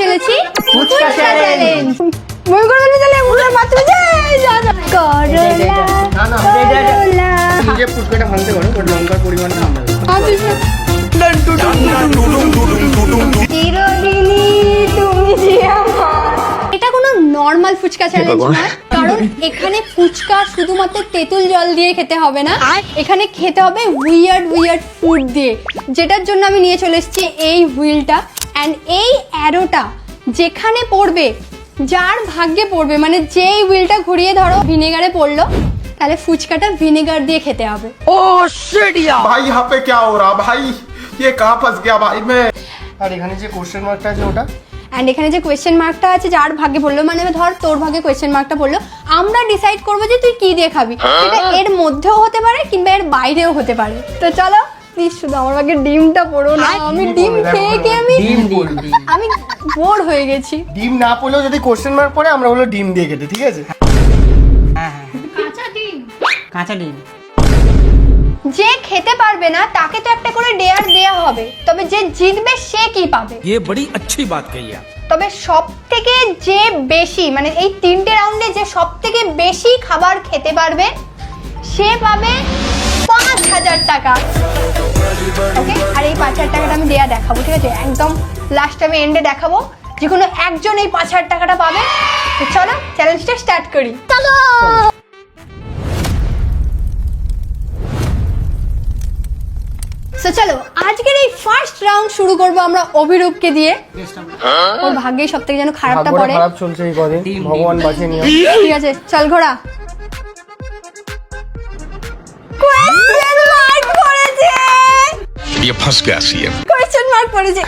চলেছি ফুচকা চ্যালেঞ্জ। মনে করে বলবি তাহলে উনার বাথরুমে যা যা করলা করলা। নিজে ফুচকাটা ভাঙতে পারো, বাট লঙ্কার পরিমাণটা আমরা দেবো। চিরদিনই তুমি যে আমার। এটা কোনো নর্মাল ফুচকা চ্যালেঞ্জ নয়, কারণ এখানে ফুচকা শুধুমাত্র তেঁতুল জল দিয়ে খেতে হবে না, এখানে খেতে হবে উইয়ার্ড ফুড দিয়ে, যেটার জন্য আমি নিয়ে চলে এসেছি এই হুইলটা। অ্যান্ড এই অ্যারোটা যেখানে পড়বে, যার ভাগ্যে পড়বে, মানে যেই হুইলটা ঘুরিয়ে ধরো ভিনেগারে পড়লো, তাহলে ফুচকাটা ভিনেগার দিয়ে খেতে হবে। ভাই यहाँ पे क्या हो रहा भाई, ये कहाँ फंस गया भाई मैं। আর এখানে যে কোশ্চেন মার্কটা আছে ওটা, অ্যান্ড এখানে যে কোয়েশ্চেন মার্কটা আছে, যার ভাগ্যে পড়লো, মানে ধর তোর ভাগ্যে কোয়েশ্চেন মার্কটা পড়লো, আমরা ডিসাইড করবো যে তুই কি দিয়ে খাবি। এটা এর মধ্যেও হতে পারে কিংবা এর বাইরেও হতে পারে। তো চলো প্লিজ, শুধু আমার ভাগ্যে ডিমটা পড়ো না। আমি ডিম খেয়ে খেয়ে আমি বোর হয়ে গেছি। ডিম না পড়লেও যদি কোশ্চেন মার্ক পড়ে আমরা হলো ডিম দিয়ে খেতে, ঠিক আছে? কাঁচা ডিম। যে খেতে পারবে না তাকে তো একটা করে ডেয়ার দেয়া হবে, তবে যে জিতবে সে কি পাবে? ये बड़ी अच्छी बात कही है। তবে সব থেকে যে বেশি, মানে এই 3টে রাউন্ডে যে সব থেকে বেশি খাবার খেতে পারবে সে পাবে 5,000 টাকা। ওকে, আর এই 5,000 টাকাটা আমি দেয়া দেখাবো, ঠিক আছে? একদম লাস্ট আমি এন্ডে দেখাবো, যে কোনো একজন এই 5,000 টাকাটা পাবে। তো চলো চ্যালেঞ্জটা স্টার্ট করি। চলো চলো আজকের এই ফার্স্ট রাউন্ড শুরু করবো আমরা অভিরূপকে দিয়ে। ওর ভাগ্যেই সব থেকে যেন খারাপটা ভাগ্যটা পড়ে। খারাপ চলছে এই কদিন, ভগবান বাঁচিয়ে নিও। ঠিক আছে, চল ঘোড়া। কোয়েশ্চেন মার্ক পড়েছে, ये फंस गया सीएम। কোয়েশ্চেন মার্ক পড়েছে।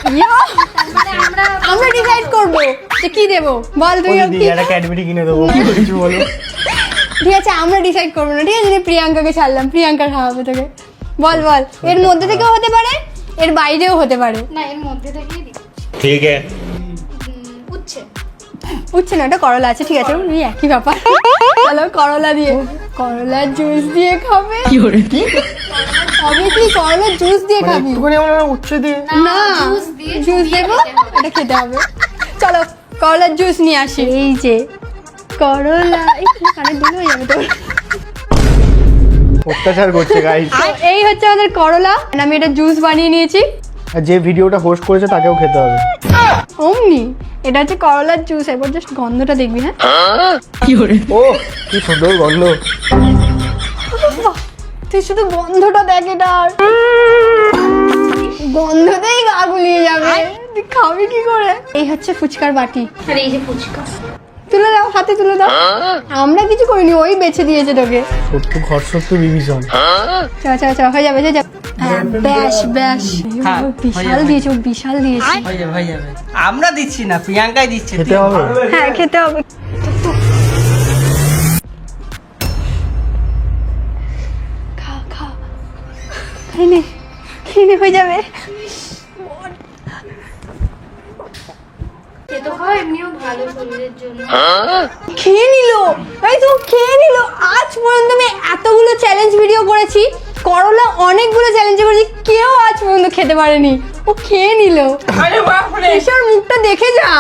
আমরা ডিসাইড করব যে কি দেব। বল তুই দিদি একটা ক্যাডবেরি কিনে দেবো, কিছু বলো। ঠিক আছে, আমরা ডিসাইড করবো না, ঠিক আছে? যদি প্রিয়াঙ্কাকে ছাড়লাম, প্রিয়াঙ্কা খাওয়াবে তোকে। বল বল, এর মধ্যে থেকেও হতে পারে, এর বাইরেও হতে পারে। না, এর মধ্যে থেকেই দিই। ठीक है। উচ্ছে উঠছে না, ওটা করলা আছে, ঠিক আছে? ওই একই ব্যাপার। চলো করলা দিয়ে, করলার জুস দিয়ে খাবে। অবভিয়াসলি করলার জুস দিয়ে খাবি। একটুখানি আমরা উচ্ছে দিয়ে না, জুস দিয়ে জুস দেবো, এটা খেতে হবে। চলো করলার জুস নিয়ে আসি। এই যে করলা, কানে দুল হয়ে যাবে তোর। অত্যাচার করছে গাইস। তো এই হচ্ছে আমাদের করলা, and আমি এটা জুস বানিয়ে নিয়েছি। আর যে ভিডিওটা হোস্ট করেছে তাকেও খেতে হবে। অমনি এটা হচ্ছে করলার জুস। এবার জাস্ট গন্ধটা দেখবি। হ্যাঁ, ও কি সুন্দর গন্ধ। তুই শুধু গন্ধটা দেখ, এটার গন্ধতেই গা গুলিয়ে যাবে। তুই খাবি কি করে? এই হচ্ছে ফুচকার বাটি। আর এই যে ফুচকা। তুলে দাও, হাতে তুলে দাও। আমরা কিছু করিনি, ওই বেছে দিয়েছে তোকে। সত্যি ঘর সত্যি বিভীষণ। চল চল চল, হয়ে যাবে হয়ে যাবে। হ্যাঁ, ব্যাস ব্যাস। হ্যাঁ, বিশাল দিয়েছে, ও বিশাল দিয়েছে। হয়ে যাবে হয়ে যাবে। আমরা দিচ্ছি না, প্রিয়াঙ্কাই দিচ্ছে। খেতে হবে। হ্যাঁ, খেতে হবে। খা খা, খেয়ে নে, খেয়ে নে, হয়ে যাবে। খেতে খাওয়া এমনিও ভালো শরীরের জন্য। খেয়ে নিল, এই তো খেয়ে নিল। আজ পর্যন্ত আমি এতগুলো চ্যালেঞ্জ ভিডিও করেছি, করলা অনেকগুলো চ্যালেঞ্জ করেছি, কেউ আজ পর্যন্ত খেতে পারেনি। ও খেয়ে নিল। আরে বাপরে, এসব মুখটা দেখে যা।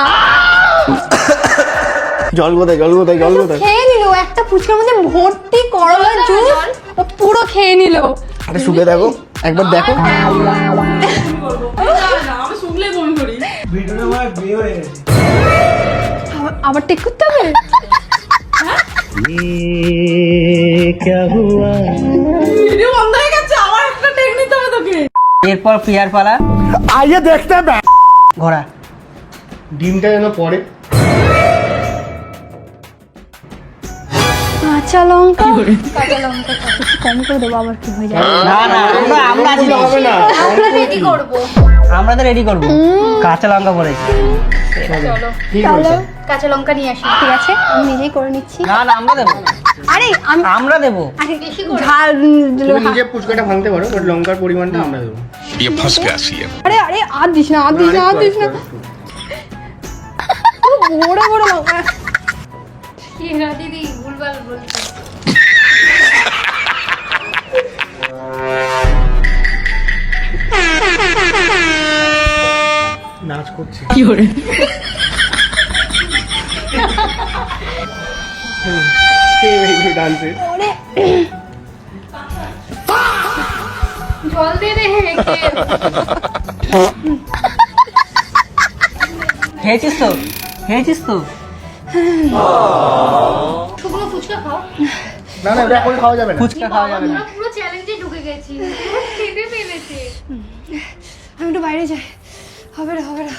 জল কোথায়, জল কোথায়, জল কোথায়? খেয়ে নিল একটা ফুচকার মধ্যে ভর্তি করলার জুস, ও পুরো খেয়ে নিল। আরে শুকে দেখো, একবার দেখো। আবার টেক করতে হবে। এরপর প্রিয়ার পালা। আইয়ে দেখতে হবে। ঘোড়া। ডিমটা যেন পড়ে। কাঁচা লঙ্কা, কাঁচা লঙ্কা একটু কম করে দেবো, আবার কি হয়ে যাবে? না না, আমরা আছি। হবে না। আমরা রেডি করবো। আমরা তো রেডি করবো। কাঁচা লঙ্কা পড়েছে। চলো কি চলো, বলছো? কাঁচা লঙ্কা নিয়ে আসি। ঠিক আছে, আমি নিজেই করে নিচ্ছি। না না, আমরা দেবো। আরে আমরা দেবো। আরে বেশি করে। ঝাল তুমি নিজে ফুচকাটা ভাঙতে পারো, বাট লঙ্কার পরিমাণটা আমরা দেবো। ये फंस गया सीएम। আরে আরে আর দিস না, আর দিস না, আর দিস না। বড় বড় লঙ্কা। হীরা দিদি ভুলভাল বলছে। নাচ করছে ডান্সে জল দে রে খেয়েছিস তো খেয়েছিস তো শুকনো ফুচকা খাও। না না এটা এখন খাওয়া যাবে না ফুচকা খাওয়া যাবে না আমরা পুরো চ্যালেঞ্জে ঢুকে গেছি, খেতে পেরেছে। আমি একটু বাইরে যাই, হবে না হবে না।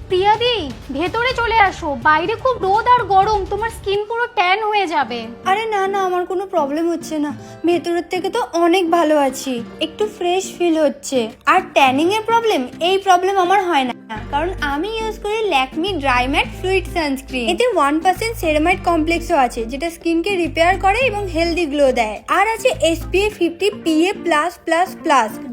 প্রিয়াদি ভেতরে চলে আসো, বাইরে খুব রোদ আর গরম, তোমার স্কিন পুরো ট্যান হয়ে যাবে। আরে না না, আমার কোনো প্রবলেম হচ্ছে না, ভেতরের থেকে তো অনেক ভালো আছি, একটু ফ্রেশ ফিল হচ্ছে। আর ট্যানিং এর প্রবলেম, এই প্রবলেম আমার হয় না, কারণ আমি ইউজ করি Lakme dry matte fluid sunscreen. এতে 1% সেরামাইড কমপ্লেক্সও আছে, যেটা স্কিনকে রিপেয়ার করে এবং হেলদি গ্লো দেয়। আর আছে SPF 50 PA+++,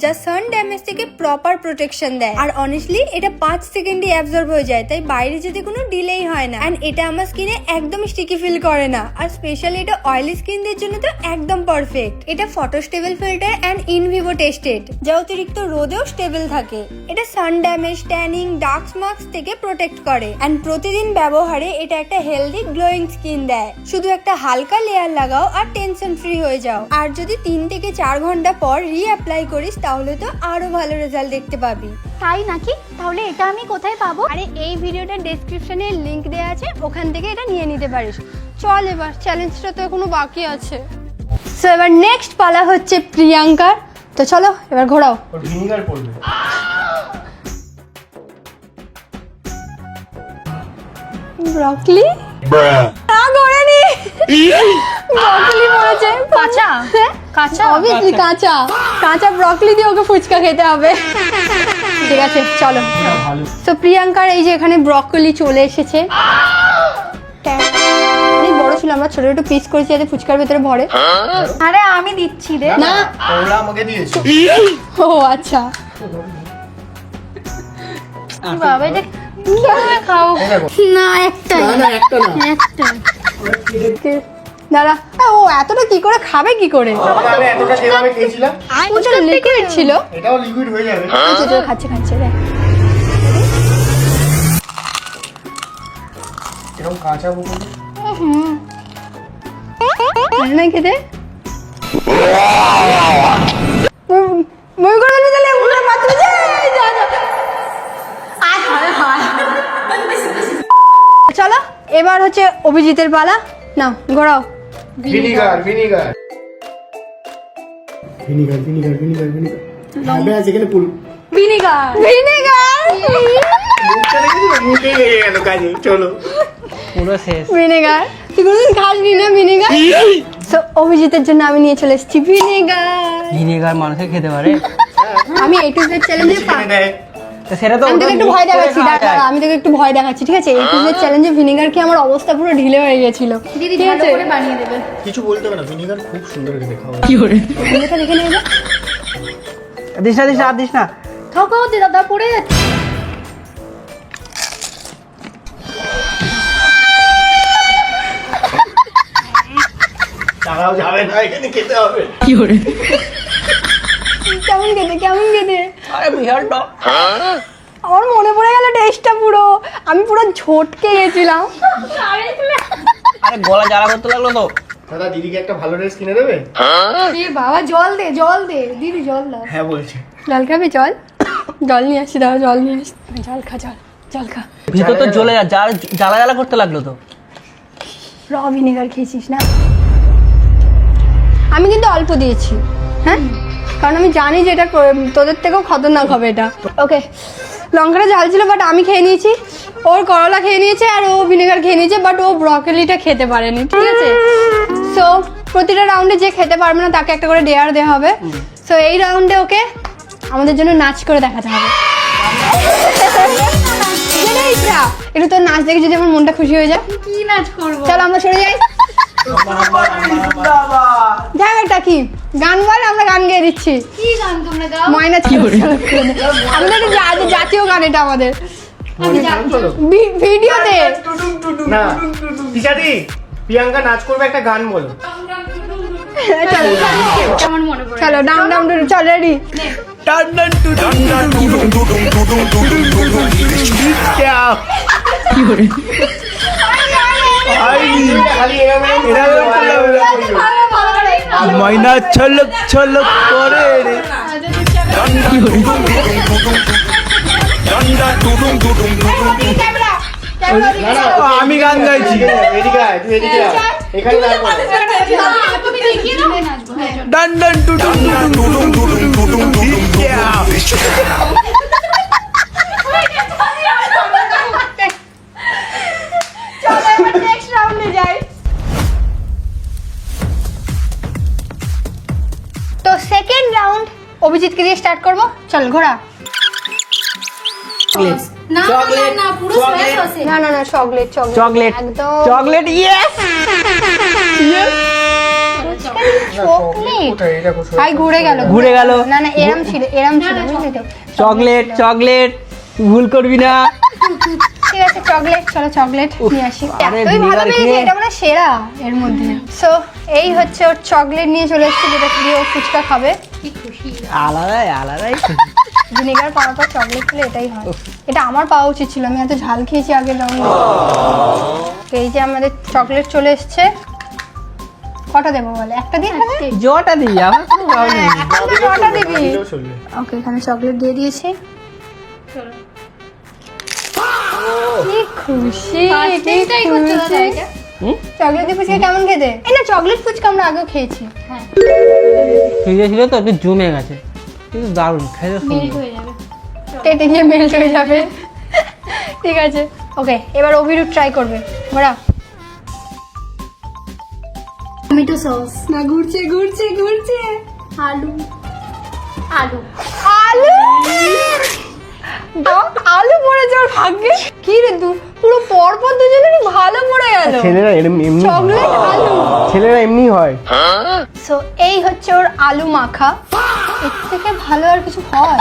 যা সান ড্যামেজ থেকে প্রপার প্রোটেকশন দেয়। আর অনেস্টলি এটা 5 সেকেন্ডে অ্যাবজর্ব হয়ে যায়, তাই বাইরে যেতে কোনো ডিলেই হয় না। এন্ড এটা আমার স্কিনে একদম স্টিকি ফিল করে না। আর স্পেশালি এটা অয়েলি স্কিনদের জন্য তো একদম পারফেক্ট। এটা photo stable filter and in vivo tested, যা অতিরিক্ত রোদেও স্টেবল থাকে। এটা sun damage, tanning, dark marks থেকে প্রোটেক্ট করে। এন্ড প্রতিদিন ব্যবহারে এটা একটা হেলদি গ্লোয়িং স্কিন দেয়। শুধু একটা হালকা লেয়ার লাগাও আর টেনশন ফ্রি হয়ে যাও। আর যদি 3 থেকে 4 ঘন্টা পর রিঅ্যাপ্লাই করিস, তাহলে তো আরো ভালো রেজাল্ট দেখতে পাবি। তাই নাকি? তাহলে এটা আমি কোথায় পাবো? আরে এই ভিডিওটার ডেসক্রিপশনে লিংক দেওয়া আছে, ওখান থেকে এটা নিয়ে নিতে পারিস। চল এবার, চ্যালেঞ্জটা তো এখনো বাকি আছে। সো এবার নেক্সট পালা হচ্ছে প্রিয়াঙ্কার। তো চলো এবার ঘোরাও। ওর ভিনিগার পড়বে ব্রকলি না করেনি, ব্রকলি পড়েছে কাঁচা? কাঁচা? অবভিয়াসলি কাঁচা, কাঁচা ব্রকলি দিয়ে ওকে ফুচকা খেতে হবে। ঠিক আছে চলো। ভালো তো প্রিয়াঙ্কার এই যে এখানে ব্রকলি চলে এসেছে, অনেক বড় ছিল, আমরা ছোট ছোট পিস করেছি যাতে ফুচকার ভেতরে ভরে। আরে আমি দিচ্ছি রে। না ওরা আমাকে দিয়েছে ও আচ্ছা, বাবা এটা কিভাবে খাও? এই দেখো না একটাই, না না একটা না একটা দাঁড়া। ও এতটা কি করে খাবে কি করে? আমি এতটা যেভাবে খেয়েছিলাম ওটা লিকুইড ছিল। এটাও লিকুইড হয়ে যাবে আচ্ছা তো খাচ্ছে খাচ্ছে রে, এরকম কাঁচা বুকুন ভালো না খেতে? মই করে দিলে তাহলে ওগুলো মাত্র চলো এবার হচ্ছে অভিজিতের পালা। নাও ঘোরাও। Vinegar vinegar vinegar vinegar vinegar vinegar হবে আছে এখানে পুরো ভিনেগার ভিনেগার মুখটা দেখি মুখে লেগে গেল কাজে চলো পুরো শেষ ভিনেগার। তুই কোনোদিন খাসনি না ভিনেগার? সো অভিজিতের জন্য আমি নিয়ে চলে এসেছি ভিনেগার। ভিনেগার মানুষে খেতে পারে? আমি A to Z চ্যালেঞ্জে কিনে দেয় তো সেটা তো আমি তোকে একটু ভয় দেখাচ্ছি, খাওয়া যায়। দাঁড়া আমি তোকে একটু ভয় দেখাচ্ছি, ঠিক আছে? A to Z চ্যালেঞ্জে ভিনেগার কি আমার অবস্থা পুরো ঢিলে হয়ে গেছিল। দিদি ঠিক ভালো আছে করে বানিয়ে দেবে। কিছু বলতে হবে না ভিনিগার খুব সুন্দর খেতে খাওয়া ভিনেগারটা দেখে নিয়ে যা। দিস না দিস না আর দিস না। খাও খাও দাদা, পড়ে যাচ্ছে। তারাও যাবে না এখানে খেতে হবে কেমন খেতে কেমন খেতে? আরে বিশাল টক। আমার মনে পড়ে গেল টেস্টটা পুরো, আমি পুরো ঝটকে গেছিলাম। আরে গলা জ্বালা করতে লাগলো তো। দাদা দিদিকে একটা ভালো ড্রেস কিনে দেবে এ বাবা জল দে, জল দে দিদি, জল দাও। হ্যাঁ বলছে জল খাবি? জল জল নিয়ে আসছি, দাঁড়া জল নিয়ে আসছি। জল খা জল, জল খা। ভিতর তো জ্বলে জ্বালা জ্বালা করতে লাগলো তো। র ভিনেগার খেয়েছিস না? আমি কিন্তু অল্প দিয়েছি, হ্যাঁ, কারণ আমি জানি যে এটা তোদের থেকেও খতরনাক হবে এটা। ওকে, লঙ্কাটা ঝাল ছিল বাট আমি খেয়ে নিয়েছি, ওর করলা খেয়ে নিয়েছে আর ও ভিনেগার খেয়ে নিয়েছে, বাট ও ব্রকলিটা খেতে পারেনি, ঠিক আছে? সো প্রতিটা রাউন্ডে যে খেতে পারবে না তাকে একটা করে ডেয়ার দেওয়া হবে। সো এই রাউন্ডে ওকে আমাদের জন্য নাচ করে দেখাতে হবে। একটু তোর নাচ দেখে যদি আমার মনটা খুশি হয়ে যায়। কি নাচ করবো? চল আমরা সরে যাই। জায়গাটা কি গান বল, আমরা গান গেয়ে দিচ্ছি। কি গান তোমরা গাও? ময়না আমাদের একটা জাতীয় গান এটা আমাদের। চলো ভিডিওতে না পিসাদি প্রিয়াঙ্কা নাচ করবে একটা গান বলো কেমন মনে পড়ে চলো ডাম ডাম ডুডু চল রেডি মাইনা ছলক ছলক করে রে আমি গান গাইছি তুমি দেখিয়ে দাও নাচবো ডান ডান টুটুম নেক্সট রাউন্ডে যাই তো সেকেন্ড রাউন্ড অভিজিৎকে দিয়ে স্টার্ট করব চল ঘোড়া না না না পুরো স্ম্যাশ আছে না না না চকলেট চকলেট চকলেট একদম চকলেট ইয়েস চকলেট ভাই ঘুরে গেল ঘুরে গেল। না না এরম ছিল বুঝলি তো চকলেট চকলেট ভুল করবি না ঠিক আছে চকলেট চলো চকলেট নিয়ে আসি আরে তুই ভালো ভিনিগার পেয়েছিস খেয়ে- এটা মানে সেরা এর মধ্যে সো এই হচ্ছে ওর চকলেট নিয়ে চলে এসেছে যেটা দিয়ে ও ফুচকা খাবে কি খুশি আলাদাই আলাদাই ভিনেগার পাওয়ার পর চকলেট খেলে এটাই হয় এটা আমার পাওয়া উচিত ছিল আমি এত ঝাল খেয়েছি আগের রাউন্ডে এই যে আমাদের চকলেট চলে এসেছে কটা দেবো বলে একটা দিয়ে জটা দিই আমার কোনো problem নেই। কটা দিবি ওকে এখানে চকলেট দিয়ে দিয়েছি কি খুশি কি ফার্স্টটাই করতে দাদা খুশি এটা চকলেট দিয়ে ফুচকা কেমন খেতে এই না চকলেট ফুচকা আমরা আগেও খেয়েছি ফ্রিজে ছিল তো একটু জমে গেছে কিন্তু দারুণ খেতে মেল্ট সুন্দর হয়ে যাবে পেটে গিয়ে মেল্ট হয়ে যাবে ঠিক আছে ওকে এবার অভিরূপ ট্রাই করবে ঘোড়া টমেটো সস না ঘুরছে ঘুরছে ঘুরছে আলু আলু আলু আলু পড়েছে ওর ভাগ্যে কি রে পুরো পরপর দুজনেরই ভালো পড়ে গেল ছেলেরা এমনি চকলেট আলু ছেলেরা এমনি হয় সো এই হচ্ছে ওর আলু মাখা এর থেকে ভালো আর কিছু হয়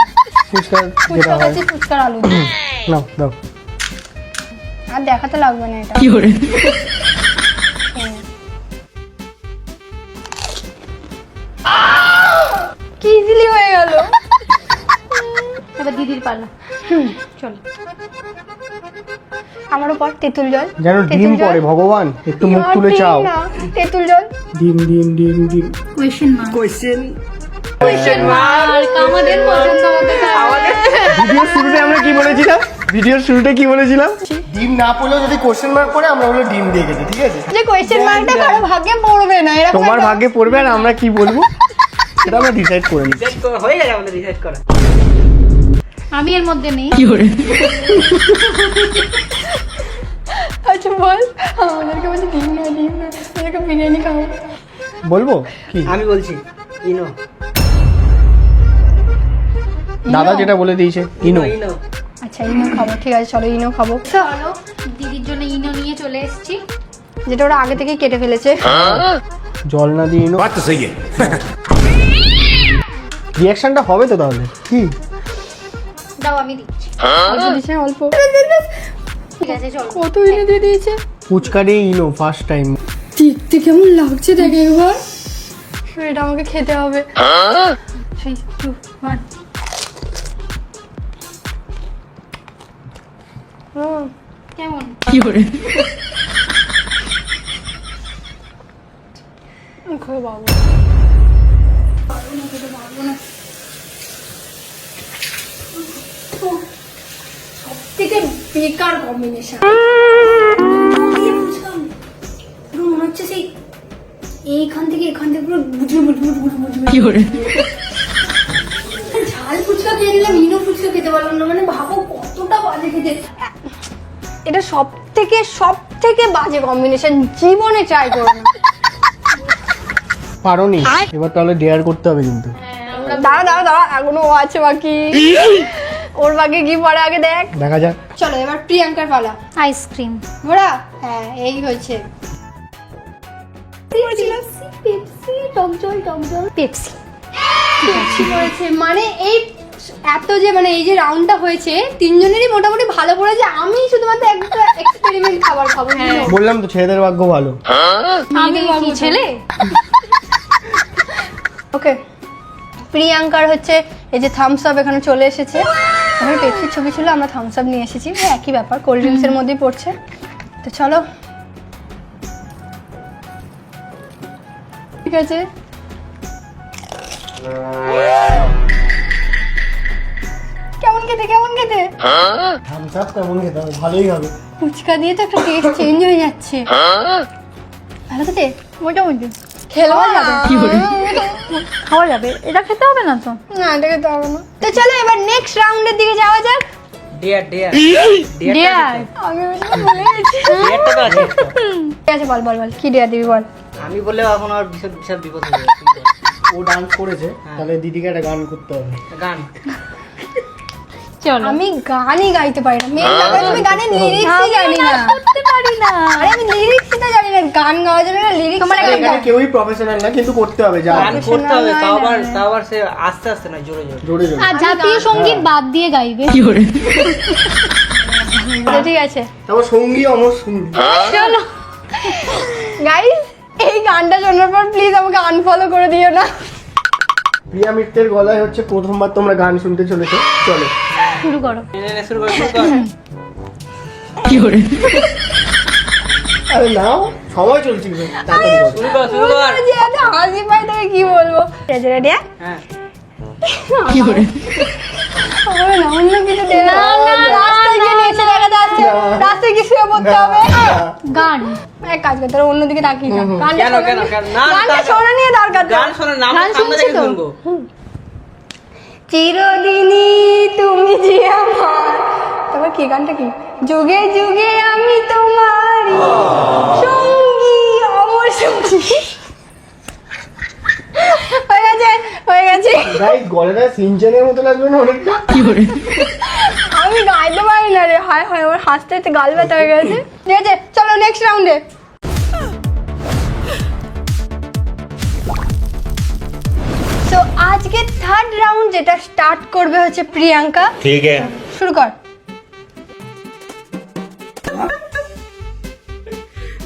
ফুচকা যেটা ফুচকা হয় খাচ্ছি ফুচকার আলু দিয়ে। নাও দাও আর দেখাতে লাগবে না এটা কি ইজিলি হয়ে গেল এবার দিদির পালা চলো আমার উপর তেঁতুল জল যেন ডিম তেঁতুল জল। পড়ে ভগবান একটু মুখ তুলে ডিম চাও না, তেঁতুল জল ডিম ডিম ডিম ডিম question mark question question mark আমাদের পছন্দ হতে ভিডিওর শুরুতে আমরা কি বলেছিলাম ডিম না পড়লেও যদি কোশ্চেন মার্ক পড়ে আমরা বলে ডিম দিয়ে গেছি ঠিক আছে যে কোয়েশ্চেন মার্কটা কারো ভাগ্যে পড়বে না এরকম তোমার একটা- ভাগ্যে পড়বে আর আমরা কি বলবো সেটা আমরা ডিসাইড করে নিই হয়ে গেছে আমাদের ডিসাইড করা আমি এর মধ্যে নেই আচ্ছা বল আমাদেরকে বলছে ডিম না আমাদেরকে বিরিয়ানি খাবো বলবো কি আমি বলছি ইনো দাদা যেটা বলে দিয়েছে ইনো ইনো আচ্ছা ইনো খাবো ঠিক আছে চলো ইনো খাবো চলো দিদির জন্য ইনো নিয়ে চলে এসেছি যেটা ওরা আগে থেকে কেটে ফেলেছে জল না দিয়ে ইনো बात तो सही है রিঅ্যাকশনটা হবে তো তাহলে কি দাও আমি দিচ্ছি অল্প দিয়েছে অল্প ঠিক আছে চলো কত ইনো দিয়ে দিয়েছে ফুচকা দিয়ে ইনো ফার্স্ট টাইম দেখতে কেমন লাগছে দেখে একবার এটা আমাকে খেতে হবে 3, 2, 1 কেমন খেয়ে বাবু সবথেকে বেকার কম্বিনেশন পুরো মনে হচ্ছে সেই এইখান থেকে পুরো বুঝে ঝাল ফুচকা খেয়ে নিলাম ইনো ফুচকা খেতে পারলাম না মানে ভাবো কতটা বাজে খেতে এটা সব থেকে বাজে কম্বিনেশন জীবনে ট্রাই করো না পারোনি এবার তাহলে ডেয়ার করতে হবে কিন্তু দাঁড়া এখনো ও আছে বাকি ওর বাকি কি পরে আগে দেখ দেখা যাক চলো এবার প্রিয়াঙ্কার পালা আইসক্রিম ঘোড়া হ্যাঁ এই হয়েছে পেপসি করেছে মানে এই এত যে মানে এই যে রাউন্ডটা হয়েছে তিনজনেরই মোটামুটি ভালো পড়েছে আমি শুধুমাত্র একটা এক্সপেরিমেন্ট খাবার খাবো বললাম তো ছেলেদের ভাগ্য ভালো আমি কি ছেলে ওকে, প্রিয়াঙ্কার হচ্ছে এই যে থামস আপ এখানে চলে এসেছে। এখানে পেপসির ছবি ছিল, আমরা থামস আপ নিয়ে এসেছি, একই ব্যাপার, কোল্ড ড্রিঙ্কসের মধ্যেই পড়ছে। তো চলো, ঠিক আছে। কেমন খেতে, কেমন খেতে? থামস আপ কেমন খেতে হবে? ভালোই হবে। ফুচকা দিয়ে তো একটা টেস্ট চেঞ্জ হয়ে যাচ্ছে। ভালো খেতে, মোটামুটি খেলেও যাবে, খাওয়া যাবে, এটা খেতে হবে না তো। না এটা খেতে হবে না। তো চলো এবার নেক্সট রাউন্ডের দিকে যাওয়া যাক। ডিয়ার ডিয়ার ডিয়ার, আমি ভুলে গেছি। ডিয়ারটা তো আছে। ঠিক আছে, বল বল বল, কি দেয়া দিবি বল। আমি বললে এখন আর বিশাল বিশাল বিপদ হয়ে যাবে। তুই বল। ও ডান্স করেছে, তাহলে দিদিকে একটা গান করতে হবে। গান চলো। আমি গানই গাইতে পারি না, মেয়ে ব্যাপারে তুমি গানের লিরিক্সই জানি না। করতে পারি না। আরে আমি লিরিক্সই তো জানি না, গান গাওয়া যাবে না, লিরিক্স তোমার আরে এখানে কেউই প্রফেশনাল না, কিন্তু করতে হবে যা গান করতে হবে, তাও আবার সে আস্তে আস্তে নয়, জোরে জোরে। জোরে জোরে। আর জাতীয় সঙ্গীত বাদ দিয়ে গাইবে। ঠিক আছে। তারপর সঙ্গী অমর সঙ্গী। চলো গাইস, এই গানটা শোনার পর প্লিজ আমাকে আনফলো করে দিও না। প্রিয়া মিত্রের গলায় হচ্ছে প্রথমবার তোমরা গান শুনতে চলেছো। চলো শুরু করো। নে, শুরু কর, শুরু কর। আরে নাও, সময় চলছে কিন্তু, তাড়াতাড়ি করো। শুরু কর, শুরু কর। যে এত হাসি পাই তোকে কি বলবো। ঠিক আছে, রেডি? হ্যাঁ। আমার না অন্য কিছু দে না। রাস্তায় গিয়ে নিচে দেখা যাচ্ছে, রাস্তায় গিয়ে শুয়ে পড়তে হবে। গান, এক কাজ করতে হবে, অন্যদিকে তাকিয়ে না। গানটা কেন, শোনা কেন, নিয়ে- কেন? না, গানটা তা- শোনা নিয়ে দরকার তো। গান শোনার নাম গান সামনে শুনছি থেকে তো। শুনবো। চিরদিনই তুমি যে আমার, তারপর কি গানটা কি? যুগে যুগে আমি তোমারই সঙ্গী, অমর সঙ্গী। হয়ে গেছে, হয়ে গেছে। গাইস, গলাটা সিনচেনের মতো লাগলো না অনেকটা? আমি গাইতে পারি না রে, হায় হায়, আমার হাসতে হাসতে গাল ব্যথা হয়ে গেছে। ঠিক আছে, চলো নেক্সট রাউন্ডে। তো আজকে থার্ড রাউন্ড যেটা স্টার্ট করবে হচ্ছে প্রিয়াঙ্কা। ठीक है শুরু কর।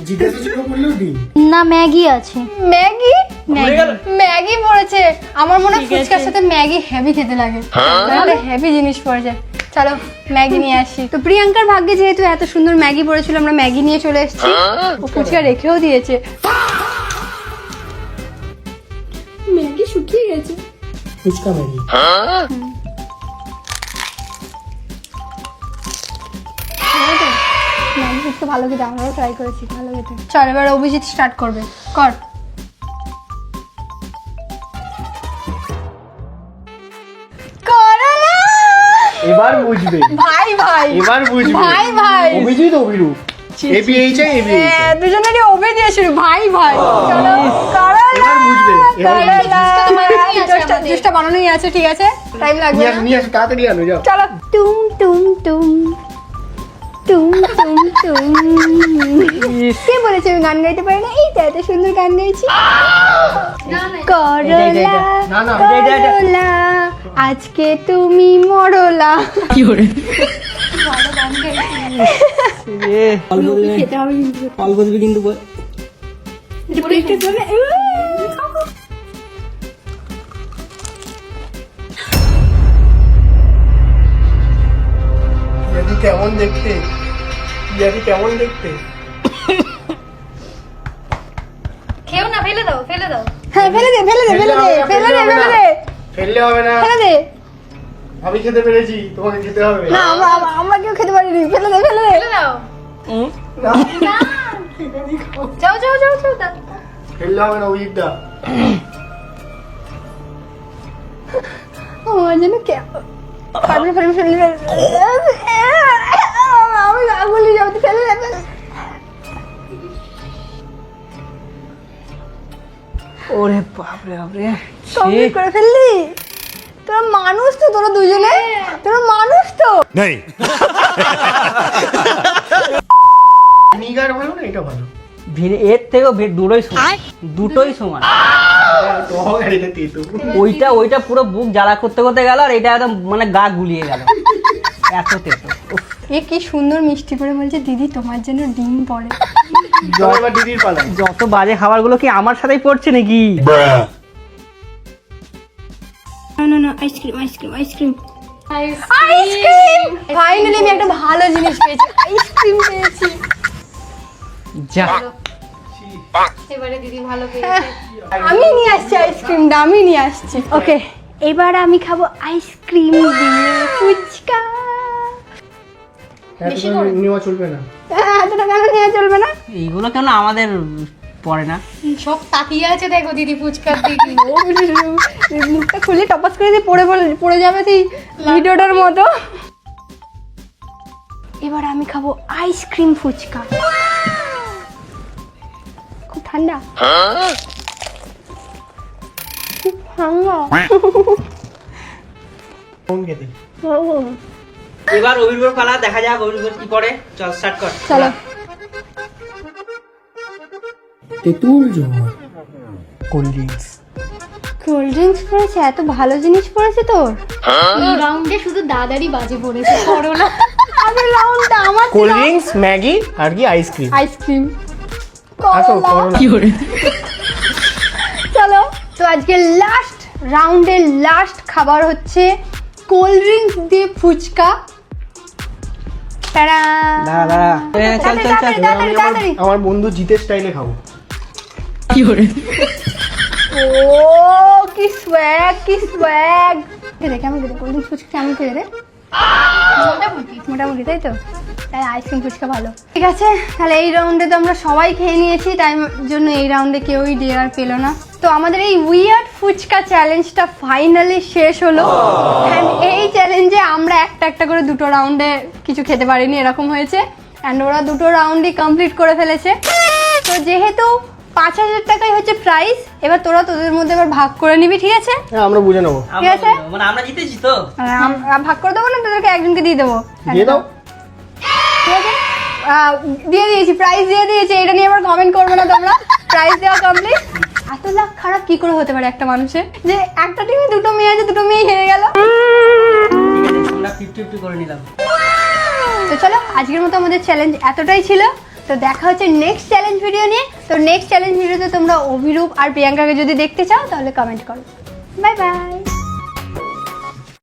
জিজ্ঞাসা ছিল বললেও দিন। না ম্যাগি আছে। ম্যাগি? ভুলে গেল? ম্যাগি পড়েছে। আমার মনে হয় ফুচকার সাথে ম্যাগি হেভি খেতে লাগে, তাহলে হেভি জিনিস পড়েছে। চলো ম্যাগি নিয়ে আসি। তো প্রিয়াঙ্কার ভাগ্যে যেহেতু এত সুন্দর ম্যাগি পড়েছিল, আমরা ম্যাগি নিয়ে চলে এসেছি। ও ফুচকা রেখেও দিয়েছে। ম্যাগি শুকিয়ে গেছে। ফুচকা ম্যাগি। ম্যাগি ফুচকা ভালো খেতে, আমরাও ট্রাই করেছি, ভালো খেতে। চল এবার অভিজিৎ স্টার্ট করবে, কর। করলা। এবার বুঝবে, ভাই ভাই, এবার বুঝবে। ভাই ভাই। অভিজিৎ অভিরূপ, এবিএইচআই এবিএইচআই। দুজনেরই ওবে দিয়ে শুরু, ভাই ভাই। চলো করলা। এবার বুঝবে, এবার বুঝবে। করলা। জুসটা বানানোই আছে, ঠিক আছে, টাইম লাগবে না। নিয়ে আসো, তাড়াতাড়ি আনো, যাও। চলো। টুম টুম টুম টুম টুম টুম। কে বলেছে আমি গান গাইতে পারি না? এইটা এত সুন্দর গান গাইছি। করলা না, না, করলা আজকে তুমি মরলা। খেতে হবে কিন্তু। কল করবি কিন্তু বল। ইয়াদি কেমন দেখতে, ইয়াদি কেমন দেখতে। খেও না, ফেলে দাও, ফেলে দাও। হ্যাঁ ফেলে দে, ফেলে দে, ফেলে দে, ফেলে দে, ফেলে দে, ফেললে হবে না, ফেলে দে। আমি খেতে পেরেছি, তোমাকে খেতে হবে। না আমরা কেউ খেতে পারিনি, ফেলে দে, ফেলে দে। ফেলে দাও। না, না, যাও যাও যাও যাও দাও। ফেললে হবে না অভিজিৎদা। আমার যেন ফেলে ফেলে ফেলে আমি আগুলি যাবো, ফেলে দে, ফেলে দে। ওরে বাপরে বাপরে, কমপ্লিট করে ফেললি। তোরা মানুষ তো, তোরা দুজনে, তোরা মানুষ তো। नहीं ভিনিগার ভালো না, এটা ভালো? এর থেকেও দুটোই সমান, দুটোই সমান। টক আর এটা তেতো। ওইটা পুরো বুক জ্বালা করতে করতে গেল, আর এটা একদম মানে গা গুলিয়ে গেল, এত তেতো। উফ, এ কি সুন্দর মিষ্টি করে বলছে, দিদি তোমার জন্য ডিম পড়ে। চলো এবার দিদির পালা। যত বাজে খাবারগুলো কি আমার সাথেই পড়ছে নাকি? না ice cream ice cream ice cream ice cream finally আমি একটা ভালো জিনিস পেয়েছি, আইসক্রিম পেয়েছি। যা এবারে দিদি ভালো পেয়েছে। আমি নিয়ে আসছি আইসক্রিমটা, আমি নিয়ে আসছি। ওকে, এবার আমি খাবো আইসক্রিম দিয়ে ফুচকা। বেশি করে নেওয়া চলবে না। এতটা কেন নিয়ে চলবে না? এইগুলো কেন আমাদের পড়ে না? সব তাকিয়ে আছে দেখো দিদি ফুচকার দিকে। মুখটা খুলে টপাস করে দিয়ে পড়ে যাবে সেই ভিডিওটার মতো। এবার আমি খাবো আইসক্রিম ফুচকা। খুব ঠান্ডা, খুব ঠান্ডা। কোন খেতে? এবার অভির পালা, দেখা যাক অভির কি করে। চল স্টার্ট কর। চলো। তেঁতুল জল, কোল্ড ড্রিঙ্কস। কোল্ড ড্রিঙ্কস পড়েছে, এত ভালো জিনিস পড়েছে তোর। এই রাউন্ডে শুধু দাদারই বাজে পড়েছে, করো না। আগের রাউন্ডটা আমার ছিল কোল্ড ড্রিঙ্কস, ম্যাগি আর কি আইসক্রিম। আইসক্রিম। আসো করোনা। চলো, তো আজকে লাস্ট রাউন্ডের লাস্ট খাবার হচ্ছে কোল্ড ড্রিঙ্কস দিয়ে ফুচকা। টাড়া। দাঁড়া চল চল চল। তাড়াতাড়ি, তাড়াতাড়ি। আমার বন্ধু জিতের স্টাইলে খাবো। ও কি সোয়াগ, কি সোয়াগ। কেমন খেতে কোল্ড ড্রিঙ্কস ফুচকা কেমন খেতে রে? মোটামুটি তাই তো, তাই আইসক্রিম ফুচকা ভালো। ঠিক আছে, তাহলে এই রাউন্ডে তো আমরা সবাই খেয়ে নিয়েছি, তাই জন্য এই রাউন্ডে কেউই ডিনার পেলো না। তো আমাদের এই উইয়ার্ড ফুচকা চ্যালেঞ্জটা ফাইনালি শেষ হলো। অ্যান্ড এই চ্যালেঞ্জে আমরা একটা একটা করে দুটো রাউন্ডে কিছু খেতে পারিনি, এরকম হয়েছে। অ্যান্ড ওরা দুটো রাউন্ডই কমপ্লিট করে ফেলেছে। তো যেহেতু 5,000 টাকাই হচ্ছে প্রাইস, এবার তোরা তোদের মধ্যে এবার ভাগ করে নিবি, ঠিক আছে? হ্যাঁ আমরা বুঝে নেবো। ঠিক আছে। মানে আমরা জিতেছি তো। ভাগ করে দেবো না, তোদেরকে একজনকে দিয়ে দেবো। দিয়ে দাও। ঠিক আছে, দিয়ে দিয়েছি, প্রাইস দিয়ে দিয়েছি। এটা নিয়ে আবার কমেন্ট করবে না তোমরা। প্রাইস দেওয়া কমপ্লিট। এত লাখ খারাপ কি করে হতে পারে একটা মানুষের, যে একটা টিমে দুটো মেয়ে আছে, দুটো মেয়ে হেরে গেল। আমরা 50-50 করে নিলাম। তো চলো, আজকের মতো আমাদের চ্যালেঞ্জ এতটাই ছিল। তো দেখা হচ্ছে নেক্সট চ্যালেঞ্জ ভিডিও নিয়ে। তো নেক্সট চ্যালেঞ্জ ভিডিওতে তোমরা অভিরূপ আর প্রিয়াঙ্কাকে যদি দেখতে চাও তাহলে কমেন্ট করো। Bye bye.